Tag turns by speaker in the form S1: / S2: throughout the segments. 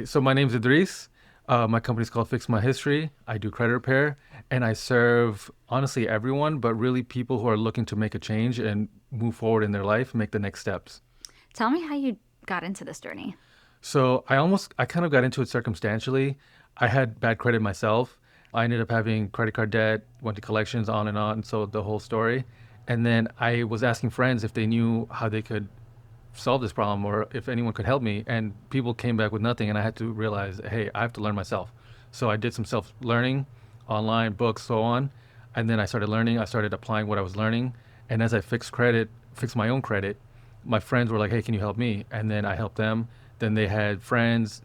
S1: Okay, so my name's Idrees. My company's called Fix My History. I do credit repair, and I serve honestly everyone, but really people who are looking to make a change and move forward in their life, make the next steps.
S2: Tell me how you got into this journey.
S1: So I kind of got into it circumstantially. I had bad credit myself. I ended up having credit card debt, went to collections, on, and on, so the whole story. And then I was asking friends if they knew how they could solve this problem or if anyone could help me. And people came back with nothing, and I had to realize, hey, I have to learn myself. So I did some self learning, online, books, so on. And then I started learning, I started applying what I was learning. And as I fixed my own credit, my friends were like, hey, can you help me? And then I helped them. Then they had friends,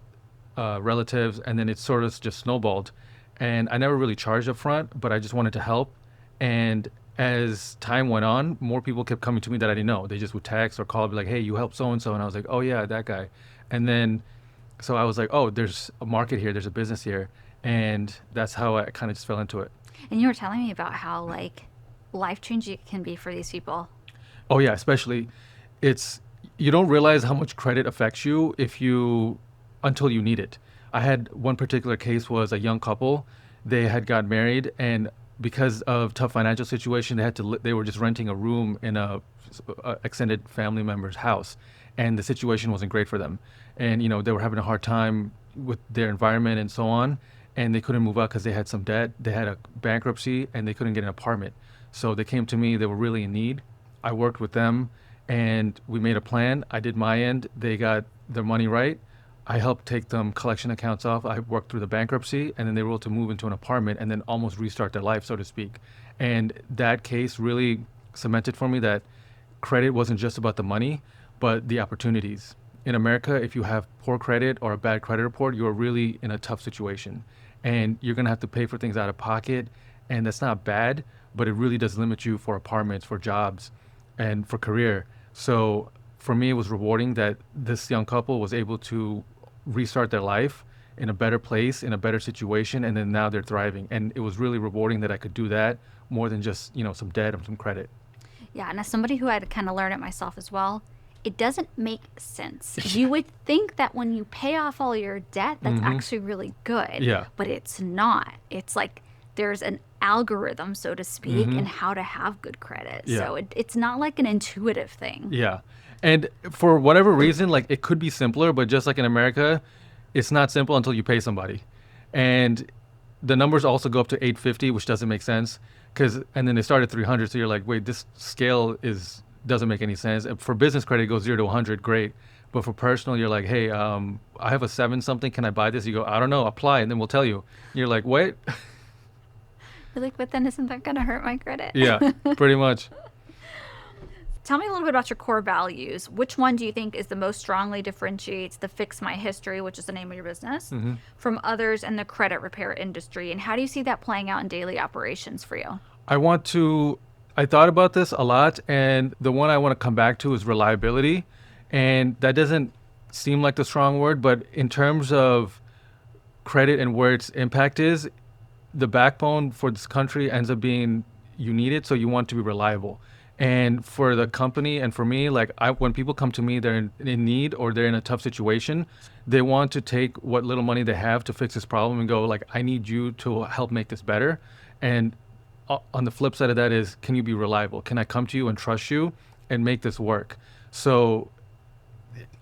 S1: relatives, and then it sort of just snowballed. And I never really charged up front, but I just wanted to help. And as time went on, more people kept coming to me that I didn't know. They just would text or call, be like, hey, you help so and so. And I was like, oh, yeah, that guy. And then, so I was like, oh, there's a market here, there's a business here. And that's how I kind of just fell into it.
S2: And you were telling me about how life changing it can be for these people.
S1: Oh, yeah, especially it's, you don't realize how much credit affects you if you, until you need it. I had one particular case was a young couple. They had got married, and because of tough financial situation, they were just renting a room in a extended family member's house, and the situation wasn't great for them. And they were having a hard time with their environment and so on, and they couldn't move out because they had some debt. They had a bankruptcy, and they couldn't get an apartment. So they came to me. They were really in need. I worked with them, and we made a plan. I did my end. They got their money right. I helped take them collection accounts off. I worked through the bankruptcy, and then they were able to move into an apartment and then almost restart their life, so to speak. And that case really cemented for me that credit wasn't just about the money, but the opportunities. In America, if you have poor credit or a bad credit report, you're really in a tough situation. And you're going to have to pay for things out of pocket. And that's not bad, but it really does limit you for apartments, for jobs, and for career. So for me, it was rewarding that this young couple was able to restart their life in a better place, in a better situation, and then now they're thriving. And it was really rewarding that I could do that more than just, some debt or some credit.
S2: Yeah, and as somebody who had to kind of learn it myself as well, it doesn't make sense. You would think that when you pay off all your debt, that's
S1: Hmm.
S2: actually really good,
S1: Yeah.
S2: but it's not. It's like there's an algorithm, so to speak,
S1: Hmm.
S2: in how to have good credit.
S1: Yeah.
S2: So it's not like an intuitive thing.
S1: Yeah. And for whatever reason, like it could be simpler, but just like in America, it's not simple until you pay somebody. And the numbers also go up to 850, which doesn't make sense. And then they start at 300. So you're like, wait, this scale doesn't make any sense. And for business credit, it goes 0 to 100. Great. But for personal, you're like, hey, I have a 7 something. Can I buy this? You go, I don't know. Apply. And then we'll tell you. You're like, wait.
S2: You're like, but then isn't that going to hurt my credit?
S1: Yeah, pretty much.
S2: Tell me a little bit about your core values. Which one do you think is the most strongly differentiates the Fix My History, which is the name of your business,
S1: Hmm.
S2: from others in the credit repair industry? And how do you see that playing out in daily operations for you?
S1: I thought about this a lot, and the one I want to come back to is reliability. And that doesn't seem like the strong word, but in terms of credit and where its impact is, the backbone for this country ends up being you need it, so you want to be reliable. And for the company and for me, when people come to me, they're in need or they're in a tough situation, they want to take what little money they have to fix this problem and go like, I need you to help make this better. And on the flip side of that is, can you be reliable? Can I come to you and trust you and make this work? So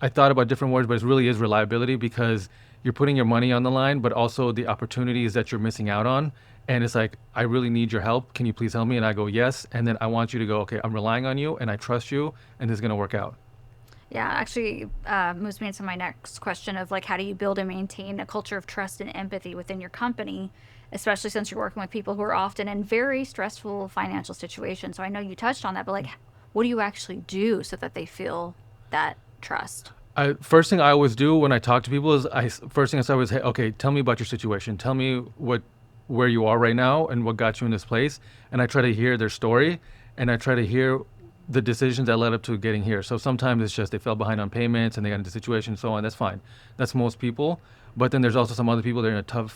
S1: I thought about different words, but it really is reliability because you're putting your money on the line, but also the opportunities that you're missing out on. And it's like, I really need your help. Can you please help me? And I go, yes. And then I want you to go, okay, I'm relying on you and I trust you and this is going to work out.
S2: Yeah, actually moves me into my next question of how do you build and maintain a culture of trust and empathy within your company, especially since you're working with people who are often in very stressful financial situations. So I know you touched on that, but what do you actually do so that they feel that trust?
S1: First thing I always do when I talk to people is first thing I start with, hey, okay, tell me about your situation. Tell me where you are right now and what got you in this place. And I try to hear their story and I try to hear the decisions that led up to getting here. So sometimes it's just they fell behind on payments and they got into a situation and so on. That's fine. That's most people. But then there's also some other people that are in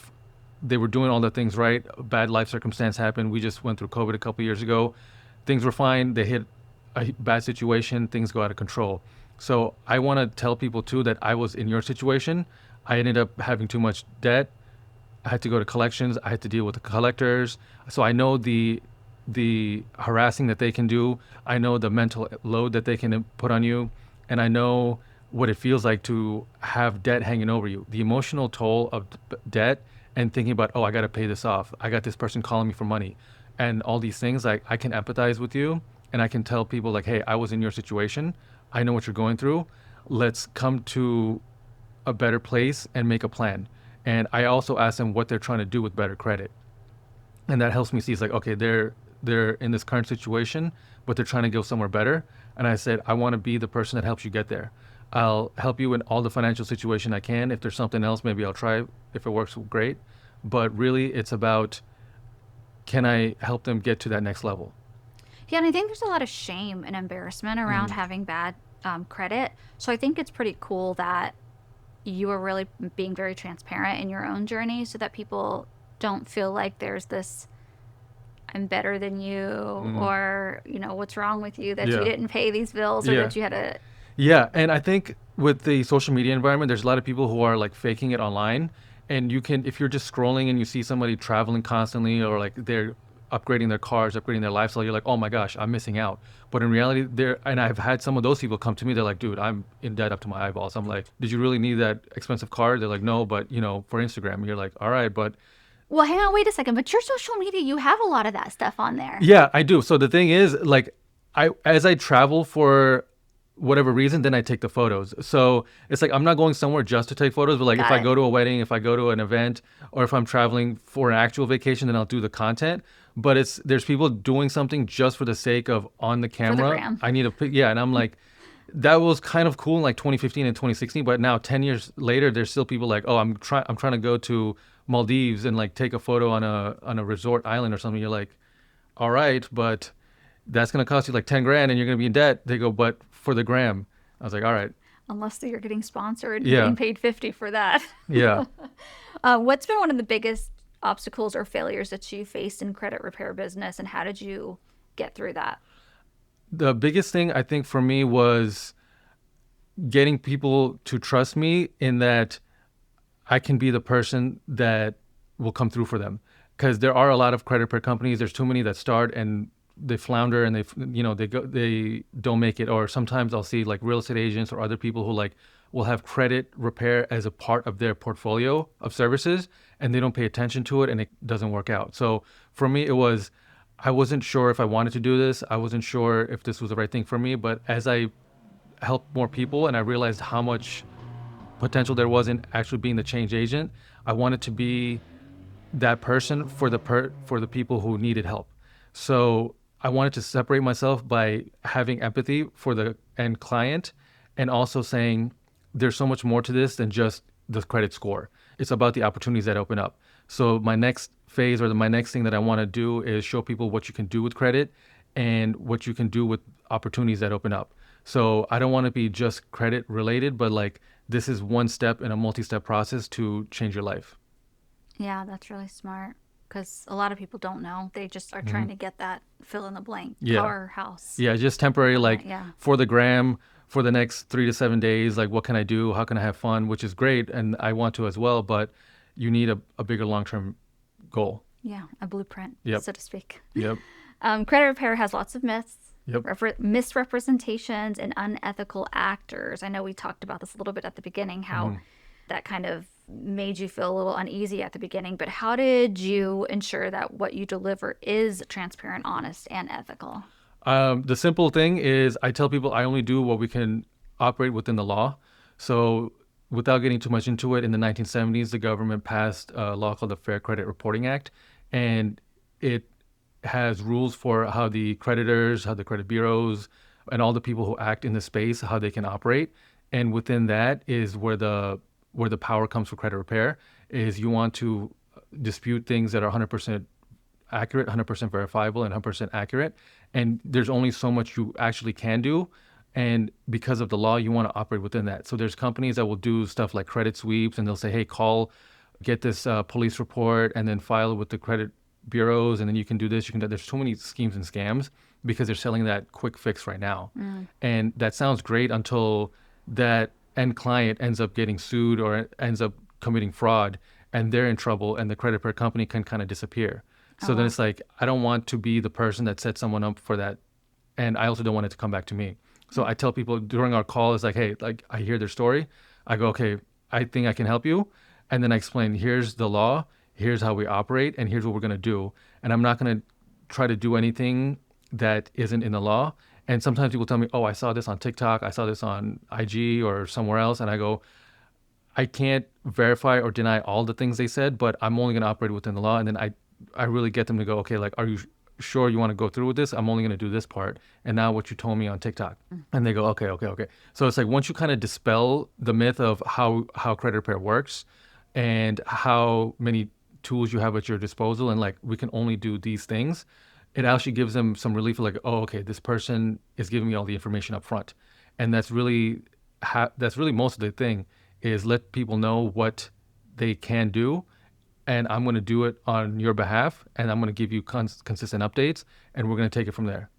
S1: they were doing all the things right. A bad life circumstance happened. We just went through COVID a couple years ago. Things were fine. They hit a bad situation. Things go out of control. So I want to tell people too that I was in your situation. I ended up having too much debt. I had to go to collections. I had to deal with the collectors. So I know the harassing that they can do. I know the mental load that they can put on you, and I know what it feels like to have debt hanging over you. The emotional toll of debt and thinking about, oh, I got to pay this off. I got this person calling me for money, and all these things. Like I can empathize with you, and I can tell people like, hey, I was in your situation. I know what you're going through. Let's come to a better place and make a plan. And I also ask them what they're trying to do with better credit, and that helps me see it's like, okay, they're in this current situation, but they're trying to go somewhere better. And I said, I want to be the person that helps you get there. I'll help you in all the financial situation I can. If there's something else, maybe I'll try. If it works, great. But really, it's about, can I help them get to that next level?
S2: Yeah, and I think there's a lot of shame and embarrassment around having bad credit. So I think it's pretty cool that you are really being very transparent in your own journey so that people don't feel like there's this I'm better than you, or what's wrong with you that you
S1: Yeah.
S2: didn't pay these bills, or
S1: Yeah.
S2: that you had a
S1: Yeah, and I think with the social media environment, there's a lot of people who are like faking it online. And you can, if you're just scrolling and you see somebody traveling constantly or like they're upgrading their cars, upgrading their lifestyle, you're like, oh my gosh, I'm missing out. But in reality, and I've had some of those people come to me, they're like, dude, I'm in debt up to my eyeballs. I'm like, did you really need that expensive car? They're like, no, but for Instagram. You're like, all right, but
S2: well, hang on, wait a second. But your social media, you have a lot of that stuff on there.
S1: yeah, I do. So the thing is, like, as I travel for whatever reason, then I take the photos. So it's like I'm not going somewhere just to take photos, but like if
S2: Got
S1: I
S2: it.
S1: go to a wedding, if I go to an event, or if I'm traveling for an actual vacation, then I'll do the content. But there's people doing something just for the sake of on the
S2: For the
S1: camera.
S2: gram.
S1: I need a yeah, and I'm like, that was kind of cool in like 2015 and 2016, but now 10 years later, there's still people like, oh, I'm trying to go to Maldives and like take a photo on a resort island or something. You're like, all right, but that's going to cost you like 10 grand and you're going to be in debt. They go, but for the gram. I was like, all right.
S2: Unless you're getting sponsored and
S1: Yeah.
S2: getting paid 50 for that.
S1: Yeah.
S2: What's been one of the biggest obstacles or failures that you faced in credit repair business, and how did you get through that?
S1: The biggest thing I think for me was getting people to trust me in that I can be the person that will come through for them. Because there are a lot of credit repair companies. There's too many that start and they flounder and they don't make it. Or sometimes I'll see like real estate agents or other people who like will have credit repair as a part of their portfolio of services and they don't pay attention to it and it doesn't work out. So for me, I wasn't sure if I wanted to do this. I wasn't sure if this was the right thing for me. But as I helped more people and I realized how much potential there was in actually being the change agent, I wanted to be that person for the people who needed help. So I wanted to separate myself by having empathy for the end client and also saying there's so much more to this than just the credit score. It's about the opportunities that open up. So my next phase or my next thing that I want to do is show people what you can do with credit and what you can do with opportunities that open up. So I don't want to be just credit related, but like this is one step in a multi-step process to change your life.
S2: Yeah, that's really smart because a lot of people don't know. They just are trying to get that fill in the blank
S1: Yeah.
S2: car, house.
S1: Yeah, just temporary, like
S2: Yeah.
S1: for the gram, for the next 3 to 7 days, like what can I do? How can I have fun? Which is great. And I want to as well, but you need a bigger long-term goal.
S2: Yeah, a blueprint,
S1: Yep.
S2: so to speak.
S1: Yep.
S2: Credit repair has lots of myths,
S1: Yep.
S2: misrepresentations, and unethical actors. I know we talked about this a little bit at the beginning, how that kind of made you feel a little uneasy at the beginning. But how did you ensure that what you deliver is transparent, honest, and ethical?
S1: The simple thing is I tell people I only do what we can operate within the law. So without getting too much into it, in the 1970s, the government passed a law called the Fair Credit Reporting Act. And it has rules for how the creditors, how the credit bureaus, and all the people who act in the space, how they can operate. And within that is where the power comes for credit repair, is you want to dispute things that are 100% accurate, 100% verifiable, and 100% accurate. And there's only so much you actually can do. And because of the law, you want to operate within that. So there's companies that will do stuff like credit sweeps, and they'll say, hey, get this police report and then file it with the credit bureaus, and then you can do this, you can do. There's so many schemes and scams because they're selling that quick fix right now, and that sounds great until that end client ends up getting sued or ends up committing fraud, and they're in trouble, and the credit repair company can kind of disappear.
S2: Oh,
S1: So then
S2: wow.
S1: it's like I don't want to be the person that set someone up for that, and I also don't want it to come back to me. So I tell people during our call is like, hey, like I hear their story, I go, okay, I think I can help you, and then I explain, here's the law, here's how we operate, and here's what we're gonna do, and I'm not gonna try to do anything that isn't in the law. And sometimes people tell me, oh, I saw this on TikTok, I saw this on IG or somewhere else, and I go, I can't verify or deny all the things they said, but I'm only going to operate within the law. And then I really get them to go, okay, like, are you sure you want to go through with this? I'm only going to do this part. And now what you told me on TikTok. And they go, okay, okay, okay. So it's like once you kind of dispel the myth of how credit repair works and how many tools you have at your disposal and like we can only do these things, it actually gives them some relief of like, oh, okay, this person is giving me all the information up front. And that's really most of the thing is let people know what they can do, and I'm going to do it on your behalf, and I'm going to give you consistent updates, and we're going to take it from there.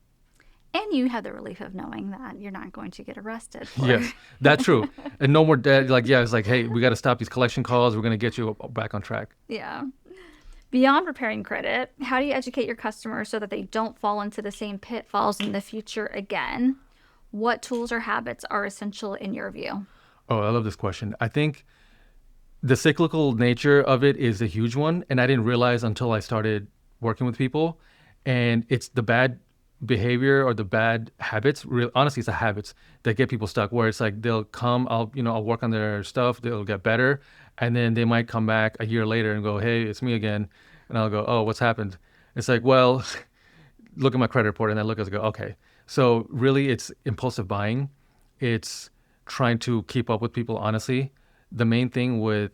S2: And you have the relief of knowing that you're not going to get arrested for
S1: Yes, that's true. And no more debt. Like, yeah, it's like, hey, we got to stop these collection calls. We're going to get you back on track.
S2: Yeah. Beyond repairing credit, how do you educate your customers so that they don't fall into the same pitfalls in the future again? What tools or habits are essential in your view?
S1: Oh, I love this question. I think the cyclical nature of it is a huge one, and I didn't realize until I started working with people. And it's the bad behavior or the bad habits. Honestly, it's the habits that get people stuck. Where it's like they'll come, I'll work on their stuff, they'll get better, and then they might come back a year later and go, "Hey, it's me again," and I'll go, "Oh, what's happened?" It's like, well, look at my credit report, and I look at it and go, okay. So really, it's impulsive buying. It's trying to keep up with people. Honestly, the main thing with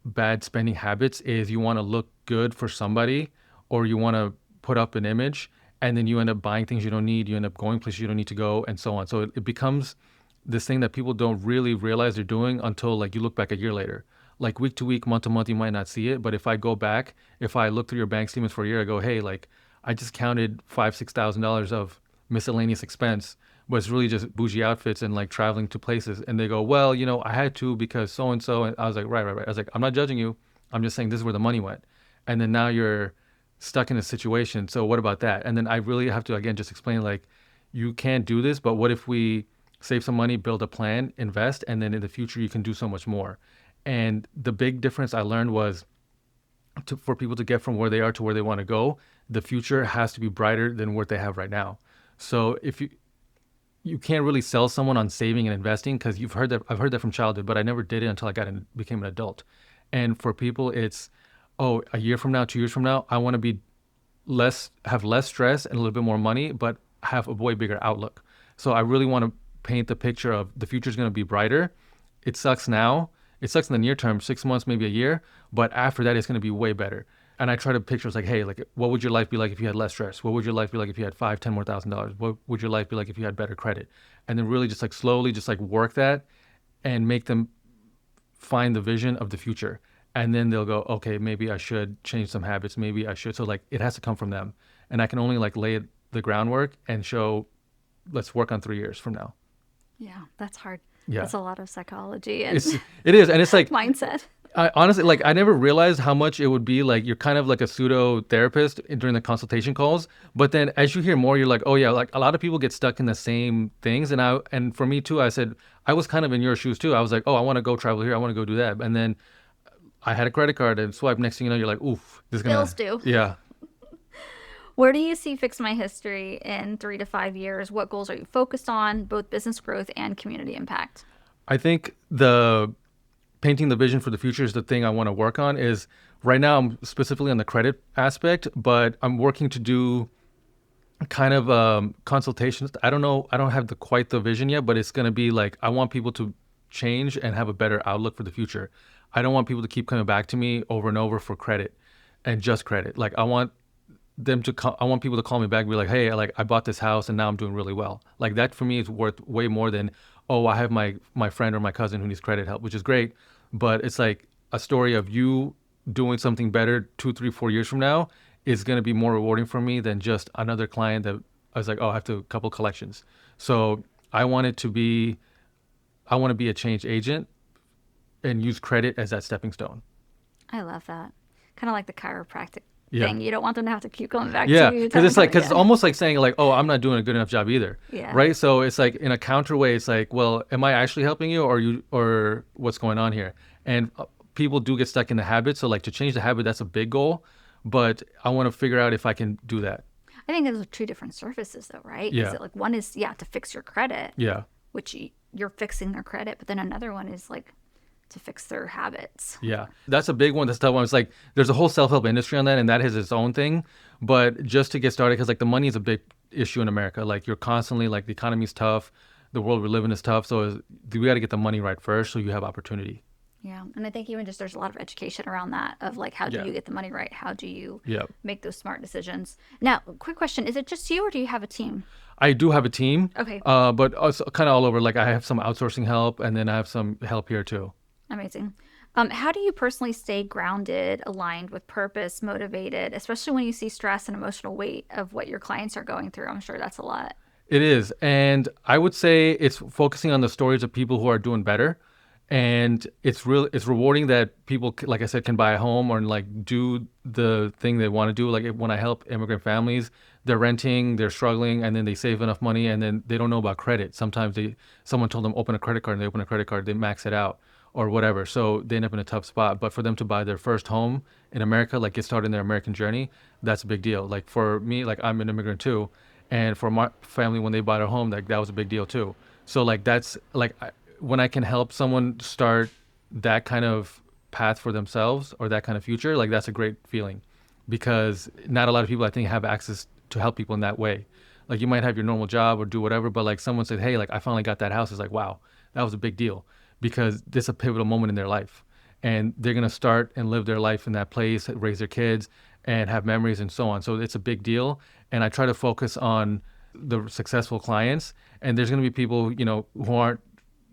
S1: bad spending habits is you want to look good for somebody, or you want to put up an image, and then you end up buying things you don't need. You end up going places you don't need to go, and so on. So it becomes this thing that people don't really realize they're doing until like you look back a year later. Like week to week, month to month, you might not see it, but if I go back, if I look through your bank statements for a year, I go, hey, like I just counted $5,000-6,000 of miscellaneous expense, but it's really just bougie outfits and like traveling to places. And they go, well, I had to because so and so. And I was like, right, right, right. I was like, I'm not judging you. I'm just saying this is where the money went. And then now you're stuck in a situation. So what about that? And then I really have to again just explain like, you can't do this, but what if we save some money, build a plan, invest, and then in the future you can do so much more. And the big difference I learned was for people to get from where they are to where they want to go, the future has to be brighter than what they have right now. So if you can't really sell someone on saving and investing because I've heard that from childhood, but I never did it until became an adult. And for people, it's a year from now, 2 years from now, I want to have less stress and a little bit more money, but have a way bigger outlook. So I really want to paint the picture of the future is going to be brighter. It sucks now. It sucks in the near term, 6 months, maybe a year, but after that, it's going to be way better. And I try to picture it's like, hey, like, what would your life be like if you had less stress? What would your life be like if you had $5,000, $10,000 more? What would your life be like if you had better credit? And then really just like slowly, just like work that and make them find the vision of the future. And then they'll go, okay, maybe I should change some habits. Maybe I should. So like, it has to come from them. And I can only like lay the groundwork and show, let's work on 3 years from now.
S2: Yeah, that's hard.
S1: Yeah.
S2: That's a lot of psychology and
S1: It is. And it's like,
S2: mindset.
S1: I honestly, like, I never realized how much it would be like you're kind of like a pseudo therapist during the consultation calls. But then as you hear more, you're like, oh yeah, like a lot of people get stuck in the same things. And for me too, I said, I was kind of in your shoes too. I was like, oh, I want to go travel here. I want to go do that. And then I had a credit card and swipe. Next thing you know, you're like, oof, this is gonna.
S2: Bills due.
S1: Yeah.
S2: Where do you see Fix My History in 3 to 5 years? What goals are you focused on, both business growth and community impact?
S1: I think the painting the vision for the future is the thing I want to work on. Is right now I'm specifically on the credit aspect, but I'm working to do kind of consultations. I don't know. I don't have quite the vision yet, but it's going to be like I want people to change and have a better outlook for the future. I don't want people to keep coming back to me over and over for credit and just credit. Like I want I want people to call me back and be like, hey, like I bought this house and now I'm doing really well. Like that for me is worth way more than, oh, I have my friend or my cousin who needs credit help, which is great. But it's like a story of you doing something better 2, 3, 4 years from now is going to be more rewarding for me than just another client that I was like, oh, I have to a couple collections. So I want it to be, I want to be a change agent and use credit as that stepping stone.
S2: I love that. Kind of like the chiropractic
S1: Yeah.
S2: thing. You don't want them to have to keep going back to
S1: Yeah,
S2: you.
S1: because it's like, because it's
S2: Yeah.
S1: almost like saying like, oh, I'm not doing a good enough job either,
S2: Yeah.
S1: right? So it's like in a counter way, it's like, well, am I actually helping you, or you, or what's going on here? And people do get stuck in the habit. So like to change the habit, that's a big goal, but I want to figure out if I can do that.
S2: I think those are two different services, though, right? Because
S1: Yeah,
S2: like one is to fix your credit,
S1: yeah,
S2: which you're fixing their credit, but then another one is like to fix their habits.
S1: yeah. That's a big one. That's tough one. It's like there's a whole self-help industry on that, and that has its own thing. But just to get started, because like the money is a big issue in America. Like you're constantly like the economy's tough, the world we live in is tough. So we got to get the money right first, so you have opportunity.
S2: Yeah, and I think even just there's a lot of education around that of like how do
S1: Yeah,
S2: you get the money right? How do you
S1: yeah.
S2: make those smart decisions? Now, quick question: is it just you, or do you have a team?
S1: I do have a team,
S2: Okay,
S1: but also kind of all over. Like I have some outsourcing help, and then I have some help here too.
S2: amazing. How do you personally stay grounded, aligned with purpose, motivated, especially when you see stress and emotional weight of what your clients are going through? I'm sure that's a lot.
S1: It is, and I would say it's focusing on the stories of people who are doing better, and it's rewarding that people, like I said, can buy a home or like do the thing they want to do. Like when I help immigrant families, they're renting, they're struggling, and then they save enough money, and then they don't know about credit. Sometimes someone told them open a credit card, and they open a credit card, they max it out or whatever, so they end up in a tough spot. But for them to buy their first home in America, like get started in their American journey, that's a big deal. Like for me, like I'm an immigrant too, and for my family when they bought a home, like that was a big deal too. So like that's like when I can help someone start that kind of path for themselves or that kind of future, like that's a great feeling, because not a lot of people I think have access to help people in that way. Like you might have your normal job or do whatever, but like someone said, hey, like I finally got that house. It's like, wow, that was a big deal, because this is a pivotal moment in their life, and they're gonna start and live their life in that place, raise their kids, and have memories and so on. So it's a big deal, and I try to focus on the successful clients. And there's gonna be people, who aren't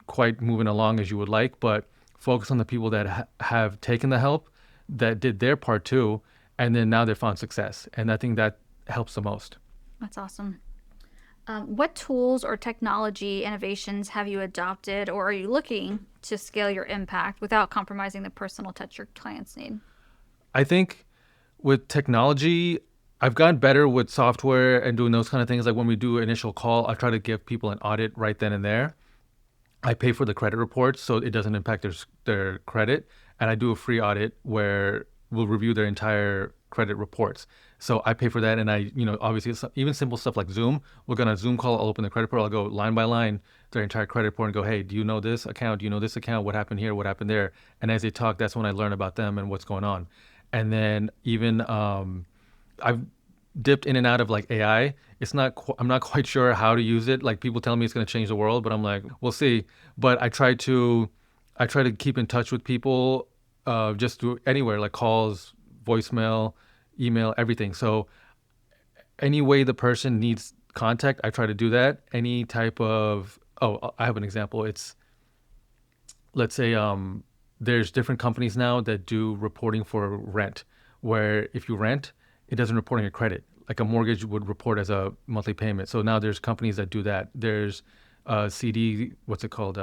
S1: quite moving along as you would like, but focus on the people that have taken the help, that did their part too, and then now they've found success. And I think that helps the most.
S2: That's awesome. What tools or technology innovations have you adopted, or are you looking to scale your impact without compromising the personal touch your clients need?
S1: I think with technology, I've gotten better with software and doing those kind of things. Like when we do initial call, I try to give people an audit right then and there. I pay for the credit reports so it doesn't impact their credit, and I do a free audit where we'll review their entire credit reports. So I pay for that, and obviously even simple stuff like Zoom. We're gonna Zoom call. I'll open the credit report. I'll go line by line their entire credit report and go, hey, do you know this account? Do you know this account? What happened here? What happened there? And as they talk, that's when I learn about them and what's going on. And then even I've dipped in and out of like AI. It's not. I'm not quite sure how to use it. Like people tell me it's going to change the world, but I'm like, we'll see. But I try to keep in touch with people, just through anywhere, like calls, voicemail, email, everything. So any way the person needs contact, I try to do that. Any type of, oh, I have an example. It's, let's say, there's different companies now that do reporting for rent, where if you rent, it doesn't report on your credit. Like a mortgage would report as a monthly payment. So now there's companies that do that. There's CD, what's it called?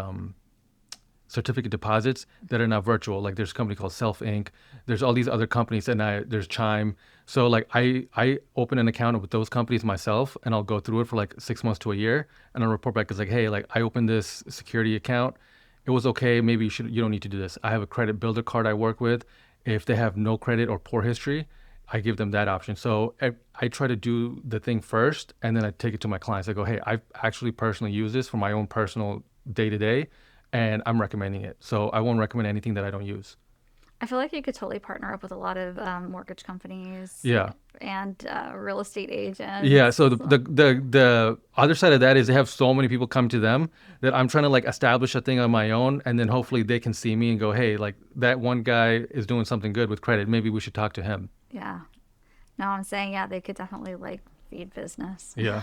S1: Certificate deposits that are now virtual. Like there's a company called Self Inc. There's all these other companies, and there's Chime. So like I open an account with those companies myself, and I'll go through it for like 6 months to a year, and I'll report back. It's like, hey, like I opened this security account. It was okay. Maybe you don't need to do this. I have a credit builder card I work with. If they have no credit or poor history, I give them that option. So I try to do the thing first, and then I take it to my clients. I go, hey, I've actually personally used this for my own personal day to day, and I'm recommending it. So I won't recommend anything that I don't use.
S2: I feel like you could totally partner up with a lot of mortgage companies
S1: Yeah.
S2: and real estate
S1: Yeah.
S2: agents.
S1: So the other side of that is they have so many people come to them that I'm trying to like establish a thing on my own, and then hopefully they can see me and go, hey, like that one guy is doing something good with credit. Maybe we should talk to him.
S2: Yeah. No, I'm saying, yeah, they could definitely like feed business.
S1: Yeah.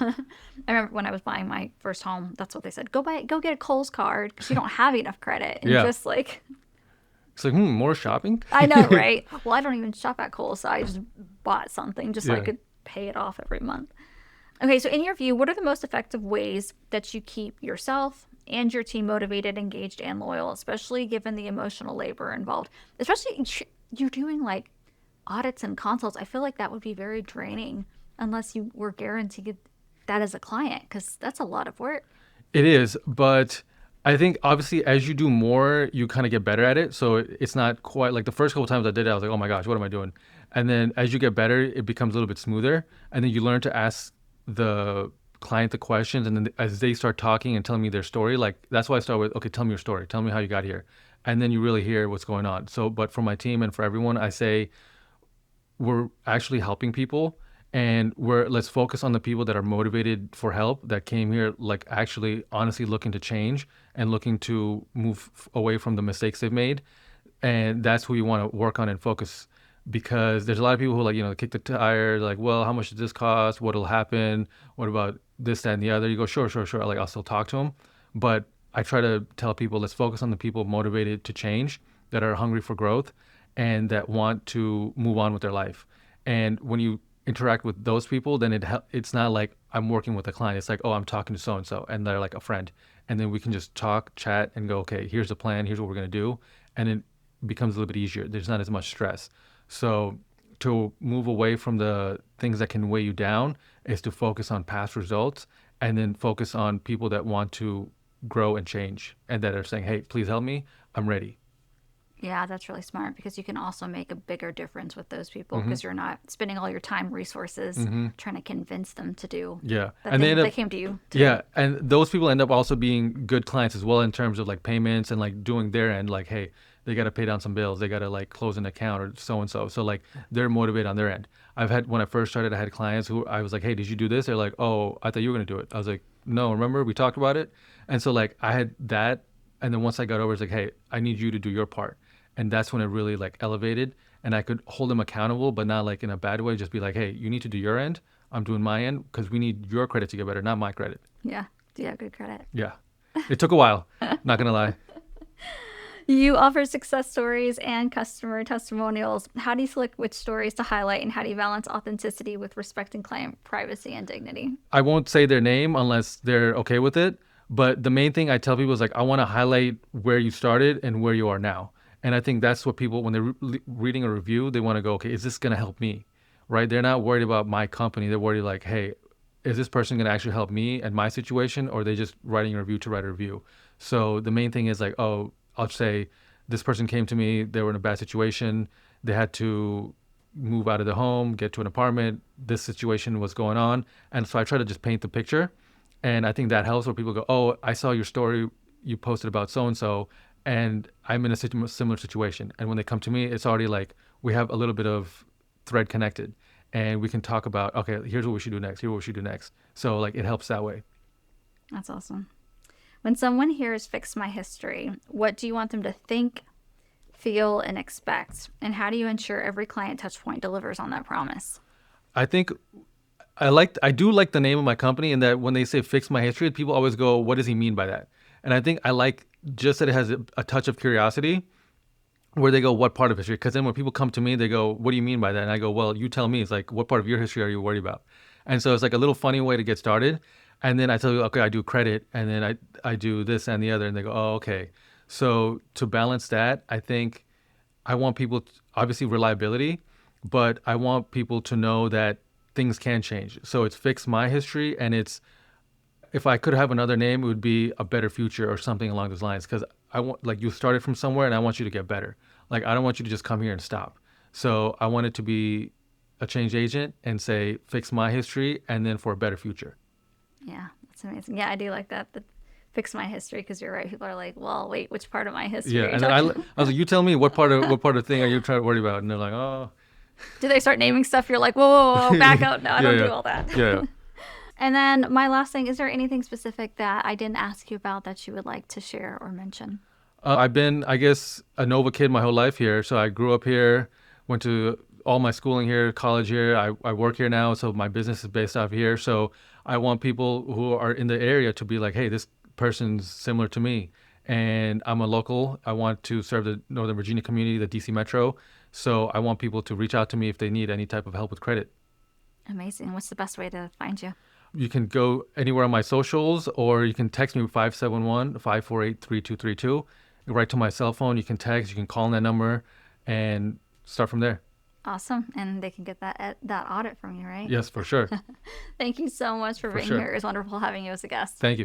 S2: I remember when I was buying my first home, that's what they said. Go get a Kohl's card because you don't have enough credit. And
S1: Yeah.
S2: just like,
S1: It's like, more shopping?
S2: I know, right? Well, I don't even shop at Kohl's, so I just bought something just so I
S1: Yeah.
S2: could pay it off every month. Okay, so in your view, what are the most effective ways that you keep yourself and your team motivated, engaged, and loyal, especially given the emotional labor involved? Especially you're doing like audits and consults. I feel like that would be very draining unless you were guaranteed that as a client, because that's a lot of work.
S1: It is, but I think obviously as you do more, you kind of get better at it. So it's not quite like the first couple times I did it, I was like, oh my gosh, what am I doing? And then as you get better, it becomes a little bit smoother. And then you learn to ask the client the questions. And then as they start talking and telling me their story, like that's why I start with, okay, tell me your story. Tell me how you got here. And then you really hear what's going on. So, but for my team and for everyone, I say, we're actually helping people, and let's focus on the people that are motivated for help, that came here like actually honestly looking to change and looking to move away from the mistakes they've made. And that's who you want to work on and focus, because there's a lot of people who like, kick the tires, like, well, how much does this cost, what'll happen, what about this, that, and the other. You go, sure, sure, sure, like I'll still talk to them. But I try to tell people, let's focus on the people motivated to change, that are hungry for growth, and that want to move on with their life. And when you interact with those people, then it's not like I'm working with a client. It's like, oh, I'm talking to so and so, and they're like a friend, and then we can just talk, chat, and go, okay, here's the plan, here's what we're gonna do, and it becomes a little bit easier. There's not as much stress. So to move away from the things that can weigh you down is to focus on past results, and then focus on people that want to grow and change, and that are saying, hey, please help me, I'm ready.
S2: Yeah, that's really smart because you can also make a bigger difference with those people
S1: Hmm.
S2: because you're not spending all your time, resources
S1: Hmm.
S2: trying to convince them to do
S1: Yeah,
S2: the
S1: and they
S2: thing
S1: end
S2: they
S1: up
S2: came to you to do.
S1: yeah, and those people end up also being good clients as well, in terms of like payments and like doing their end. Like, hey, they got to pay down some bills, they got to like close an account or so and so. So like they're motivated on their end. I've had, when I first started, I had clients who I was like, hey, did you do this? They're like, oh, I thought you were gonna do it. I was like, no, remember we talked about it. And so like I had that, and then once I got over, it's like, hey, I need you to do your part. And that's when it really like elevated, and I could hold them accountable, but not like in a bad way. Just be like, hey, you need to do your end, I'm doing my end, because we need your credit to get better, not my credit.
S2: Yeah. Yeah, good credit.
S1: Yeah, it took a while, not gonna lie.
S2: You offer success stories and customer testimonials. How do you select which stories to highlight and how do you balance authenticity with respecting client privacy and dignity?
S1: I won't say their name unless they're okay with it, but the main thing I tell people is like, I want to highlight where you started and where you are now. And I think that's what people, when they're reading a review, they want to go, okay, is this gonna help me, right? They're not worried about my company, they're worried like, hey, is this person going to actually help me and my situation, or are they just writing a review to write a review? So the main thing is like, oh, I'll say this person came to me, they were in a bad situation, they had to move out of the home, get to an apartment, this situation was going on. And so I try to just paint the picture. And I think that helps, where people go, oh, I saw your story you posted about so and so, and I'm in a similar situation. And when they come to me, it's already like we have a little bit of thread connected, and we can talk about, okay, here's what we should do next, here's what we should do next. So like it helps that way.
S2: That's awesome. When someone hears Fix My History, what do you want them to think, feel, and expect? And how do you ensure every client touchpoint delivers on that promise?
S1: I think I do like the name of my company, and that when they say fix my history, people always go, what does he mean by that? And I think I like just that it has a touch of curiosity, where they go, what part of history? Because then when people come to me, they go, what do you mean by that? And I go, well, you tell me. It's like, what part of your history are you worried about? And so it's like a little funny way to get started. And then I tell you, okay, I do credit, and then I do this and the other, and they go, oh, okay. So to balance that, I think I want people, obviously reliability, but I want people to know that things can change. So it's fix my history, and it's, if I could have another name, it would be a better future or something along those lines. Because I want, like, you started from somewhere, and I want you to get better. Like, I don't want you to just come here and stop. So I want it to be a change agent and say, fix my history, and then for a better future.
S2: Yeah, that's amazing. Yeah, I do like that. The Fix My History, because you're right. People are like, well, wait, which part of my history
S1: Yeah,
S2: are you
S1: and then
S2: talking about?
S1: I was like, you tell me what part of thing are you trying to worry about? And they're like, oh,
S2: Do they start naming stuff? You're like, whoa, whoa, whoa, back out. No, I
S1: yeah,
S2: don't
S1: yeah,
S2: do all that.
S1: yeah.
S2: And then my last thing, is there anything specific that I didn't ask you about that you would like to share or mention?
S1: I've been, I guess, a Nova kid my whole life here. So I grew up here, went to all my schooling here, college here. I work here now, so my business is based out of here. So I want people who are in the area to be like, hey, this person's similar to me. and I'm a local. I want to serve the Northern Virginia community, the DC Metro. So I want people to reach out to me if they need any type of help with credit.
S2: Amazing. What's the best way to find you?
S1: You can go anywhere on my socials, or you can text me 571-548-3232. Right to my cell phone. You can text, you can call on that number and start from there.
S2: Awesome. And they can get that audit from you, right?
S1: Yes, for sure.
S2: Thank you so much for
S1: For
S2: being
S1: sure.
S2: here. It was wonderful having you as a guest.
S1: Thank you.